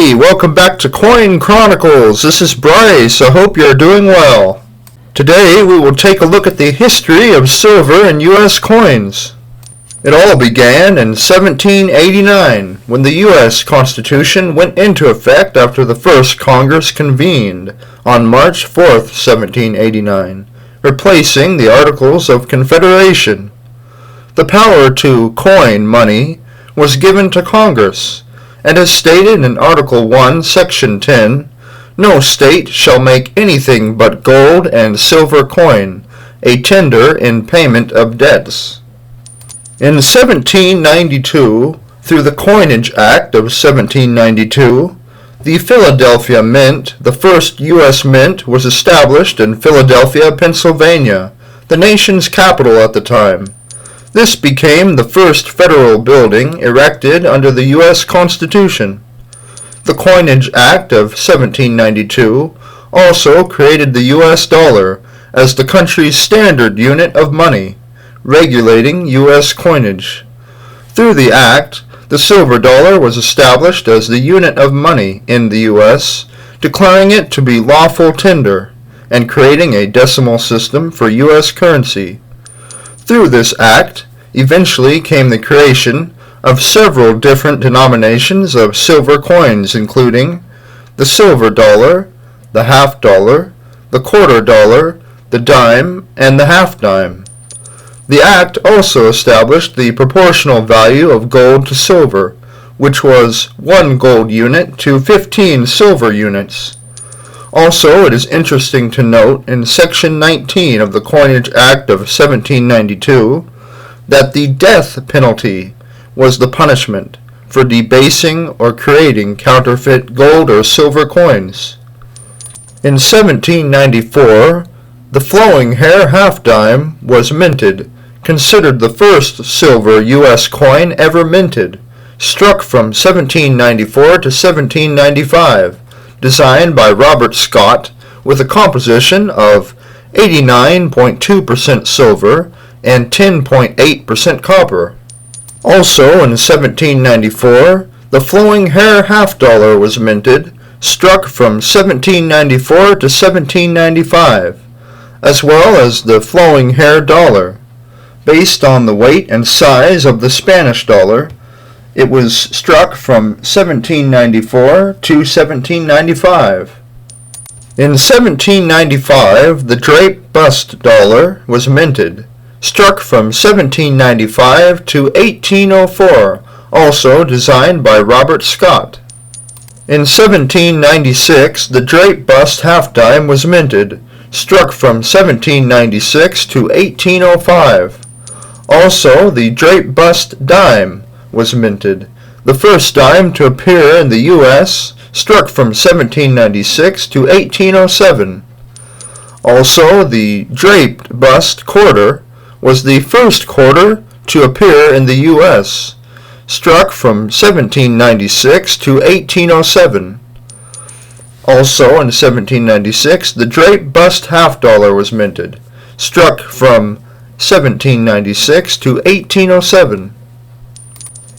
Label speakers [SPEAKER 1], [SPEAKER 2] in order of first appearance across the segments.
[SPEAKER 1] Hey, welcome back to Coin Chronicles. This is Bryce. I hope you're doing well. Today we will take a look at the history of silver and U.S. coins. It all began in 1789 when the U.S. Constitution went into effect after the first Congress convened on March 4th, 1789, replacing the Articles of Confederation. The power to coin money was given to Congress, and as stated in Article 1, Section 10, no state shall make anything but gold and silver coin a tender in payment of debts. In 1792, through the Coinage Act of 1792, the Philadelphia Mint, the first U.S. mint, was established in Philadelphia, Pennsylvania, the nation's capital at the time. This became the first federal building erected under the U.S. Constitution. The Coinage Act of 1792 also created the U.S. dollar as the country's standard unit of money, regulating U.S. coinage. Through the act, the silver dollar was established as the unit of money in the U.S., declaring it to be lawful tender, and creating a decimal system for U.S. currency. Through this act, eventually came the creation of several different denominations of silver coins, including the silver dollar, the half dollar, the quarter dollar, the dime, and the half dime. The act also established the proportional value of gold to silver, which was 1 gold unit to 15 silver units. Also, it is interesting to note in Section 19 of the Coinage Act of 1792 that the death penalty was the punishment for debasing or creating counterfeit gold or silver coins. In 1794, the flowing hair half dime was minted, considered the first silver U.S. coin ever minted, struck from 1794 to 1795. Designed by Robert Scott, with a composition of 89.2% silver and 10.8% copper. Also in 1794, the flowing hair half dollar was minted, struck from 1794 to 1795, as well as the flowing hair dollar. Based on the weight and size of the Spanish dollar, it was struck from 1794 to 1795. In 1795, the Drape bust dollar was minted, struck from 1795 to 1804, also designed by Robert Scott. In 1796, the Drape bust half dime was minted, struck from 1796 to 1805. Also, the Drape bust dime was minted, the first dime to appear in the U.S., struck from 1796 to 1807. Also, the draped bust quarter was the first quarter to appear in the U.S., struck from 1796 to 1807. Also, in 1796, the draped bust half dollar was minted, struck from 1796 to 1807.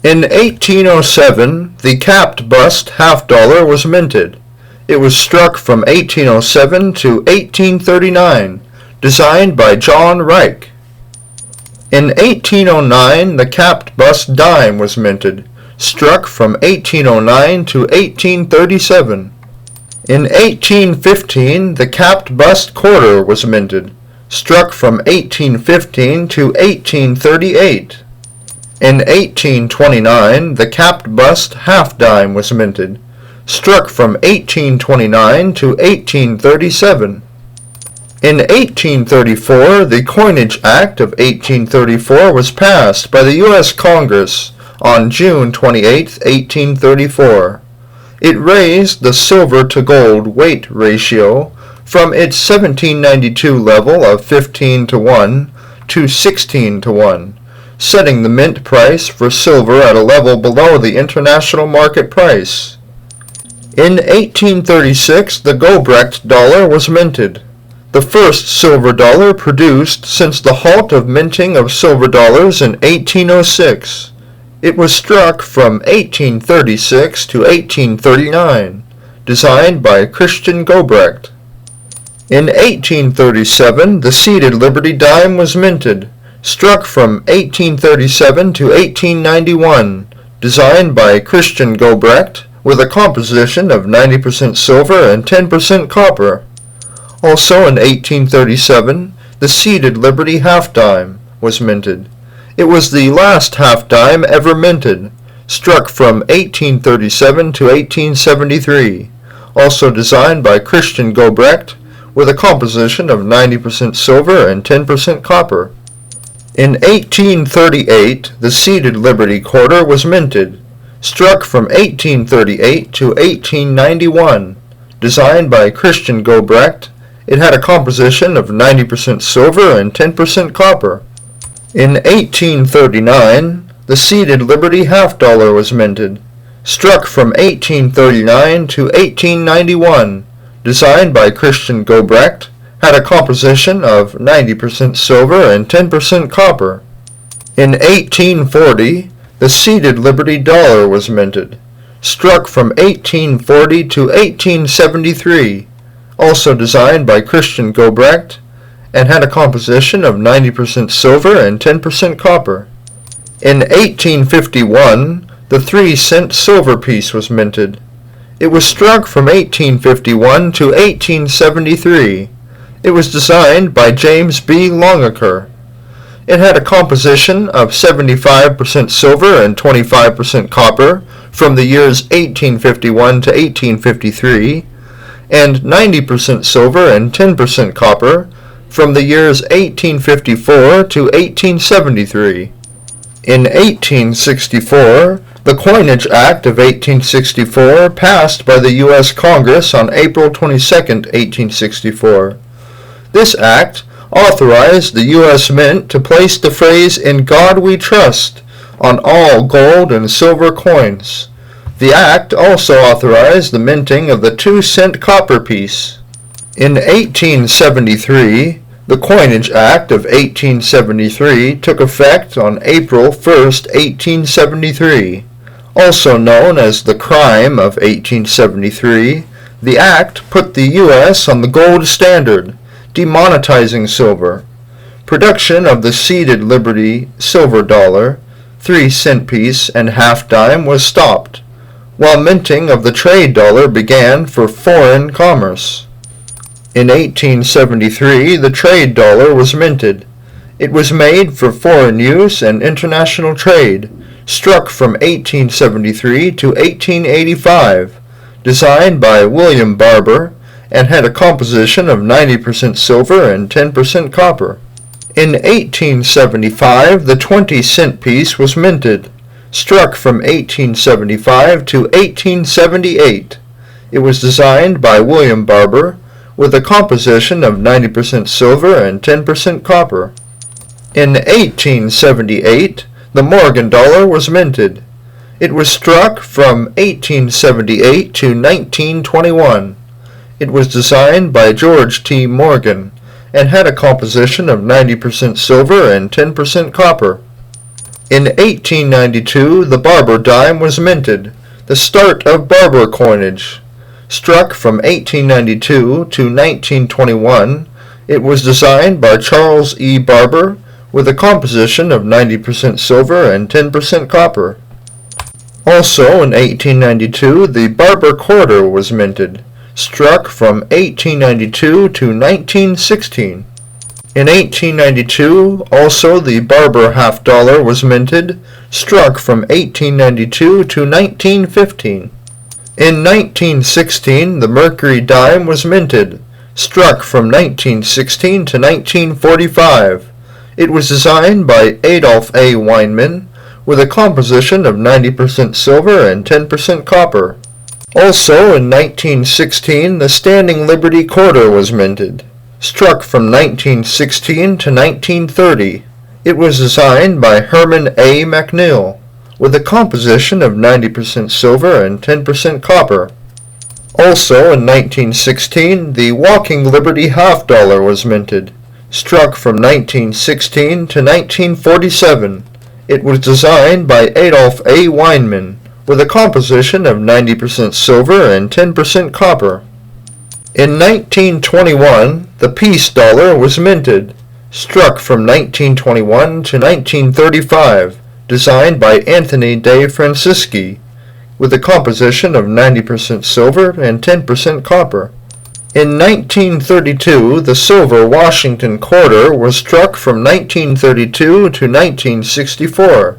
[SPEAKER 1] In 1807, the capped bust half dollar was minted. It was struck from 1807 to 1839, designed by John Reich. In 1809, the capped bust dime was minted, struck from 1809 to 1837. In 1815, the capped bust quarter was minted, struck from 1815 to 1838. In 1829, the capped bust half dime was minted, struck from 1829 to 1837. In 1834, the Coinage Act of 1834 was passed by the U.S. Congress on June 28, 1834. It raised the silver-to-gold weight ratio from its 1792 level of 15 to 1 to 16 to 1. Setting the mint price for silver at a level below the international market price. In 1836, the Gobrecht dollar was minted, the first silver dollar produced since the halt of minting of silver dollars in 1806. It was struck from 1836 to 1839, designed by Christian Gobrecht. In 1837, the seated Liberty dime was minted, struck from 1837 to 1891, designed by Christian Gobrecht, with a composition of 90% silver and 10% copper. Also in 1837, the seated Liberty half dime was minted. It was the last half dime ever minted, struck from 1837 to 1873, also designed by Christian Gobrecht, with a composition of 90% silver and 10% copper. In 1838, the seated Liberty quarter was minted, struck from 1838 to 1891, designed by Christian Gobrecht. It had a composition of 90% silver and 10% copper. In 1839, the seated Liberty half dollar was minted, struck from 1839 to 1891, designed by Christian Gobrecht, had a composition of 90% silver and 10% copper. In 1840, the seated Liberty dollar was minted, struck from 1840 to 1873, also designed by Christian Gobrecht, and had a composition of 90% silver and 10% copper. In 1851, the 3-cent silver piece was minted. It was struck from 1851 to 1873. It was designed by James B. Longacre. It had a composition of 75% silver and 25% copper from the years 1851 to 1853, and 90% silver and 10% copper from the years 1854 to 1873. In 1864, the Coinage Act of 1864 passed by the U.S. Congress on April 22, 1864. This act authorized the U.S. Mint to place the phrase "In God We Trust" on all gold and silver coins. The act also authorized the minting of the 2-cent copper piece. In 1873, the Coinage Act of 1873 took effect on April 1, 1873. Also known as the Crime of 1873, the act put the U.S. on the gold standard, demonetizing silver. Production of the seated Liberty silver dollar, 3-cent piece, and half dime was stopped, while minting of the trade dollar began for foreign commerce. In 1873, the trade dollar was minted. It was made for foreign use and international trade, struck from 1873 to 1885, designed by William Barber, and had a composition of 90% silver and 10% copper. In 1875, the 20-cent piece was minted, struck from 1875 to 1878. It was designed by William Barber, with a composition of 90% silver and 10% copper. In 1878, the Morgan dollar was minted. It was struck from 1878 to 1921. It was designed by George T. Morgan, and had a composition of 90% silver and 10% copper. In 1892, the Barber dime was minted, the start of Barber coinage. Struck from 1892 to 1921, it was designed by Charles E. Barber, with a composition of 90% silver and 10% copper. Also in 1892, the Barber quarter was minted, struck from 1892 to 1916. In 1892, also the Barber half dollar was minted, struck from 1892 to 1915. In 1916, the Mercury dime was minted, struck from 1916 to 1945. It was designed by Adolph A. Weinman, with a composition of 90% silver and 10% copper. Also in 1916, the Standing Liberty quarter was minted, struck from 1916 to 1930. It was designed by Herman A. McNeil, with a composition of 90% silver and 10% copper. Also in 1916, the Walking Liberty half dollar was minted, struck from 1916 to 1947. It was designed by Adolf A. Weinman, with a composition of 90% silver and 10% copper. In 1921, the peace dollar was minted, struck from 1921 to 1935, designed by Anthony de Francisci, with a composition of 90% silver and 10% copper. In 1932, the silver Washington quarter was struck from 1932 to 1964,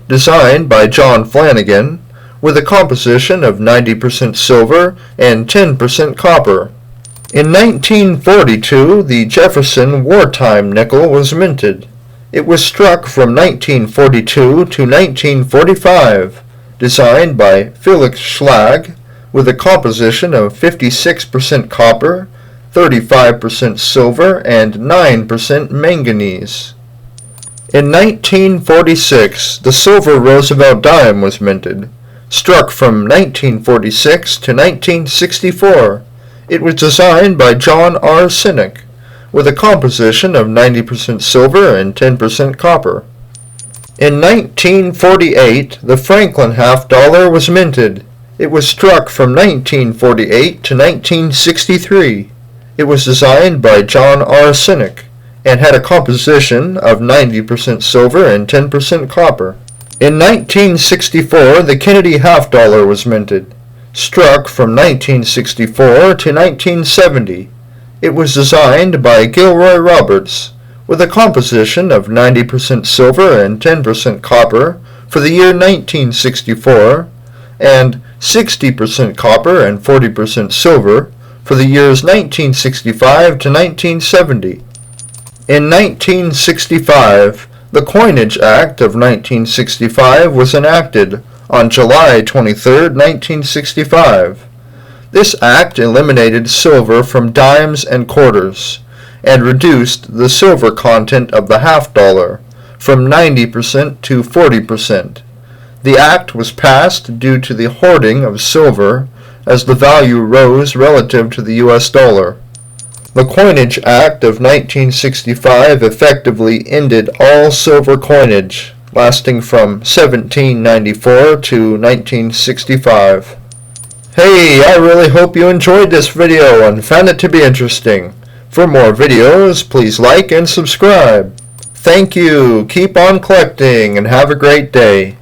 [SPEAKER 1] designed by John Flanagan, with a composition of 90% silver and 10% copper. In 1942, the Jefferson wartime nickel was minted. It was struck from 1942 to 1945, designed by Felix Schlag, with a composition of 56% copper, 35% silver, and 9% manganese. In 1946, the silver Roosevelt dime was minted, struck from 1946 to 1964. It was designed by John R. Sinek, with a composition of 90% silver and 10% copper. In 1948, the Franklin half-dollar was minted. It was struck from 1948 to 1963. It was designed by John R. Sinek and had a composition of 90% silver and 10% copper. In 1964, the Kennedy half-dollar was minted, struck from 1964 to 1970. It was designed by Gilroy Roberts, with a composition of 90% silver and 10% copper for the year 1964, and 60% copper and 40% silver for the years 1965 to 1970. In 1965, the Coinage Act of 1965 was enacted on July 23, 1965. This act eliminated silver from dimes and quarters and reduced the silver content of the half-dollar from 90% to 40%. The act was passed due to the hoarding of silver as the value rose relative to the U.S. dollar. The Coinage Act of 1965 effectively ended all silver coinage, lasting from 1794 to 1965. Hey, I really hope you enjoyed this video and found it to be interesting. For more videos, please like and subscribe. Thank you, keep on collecting, and have a great day.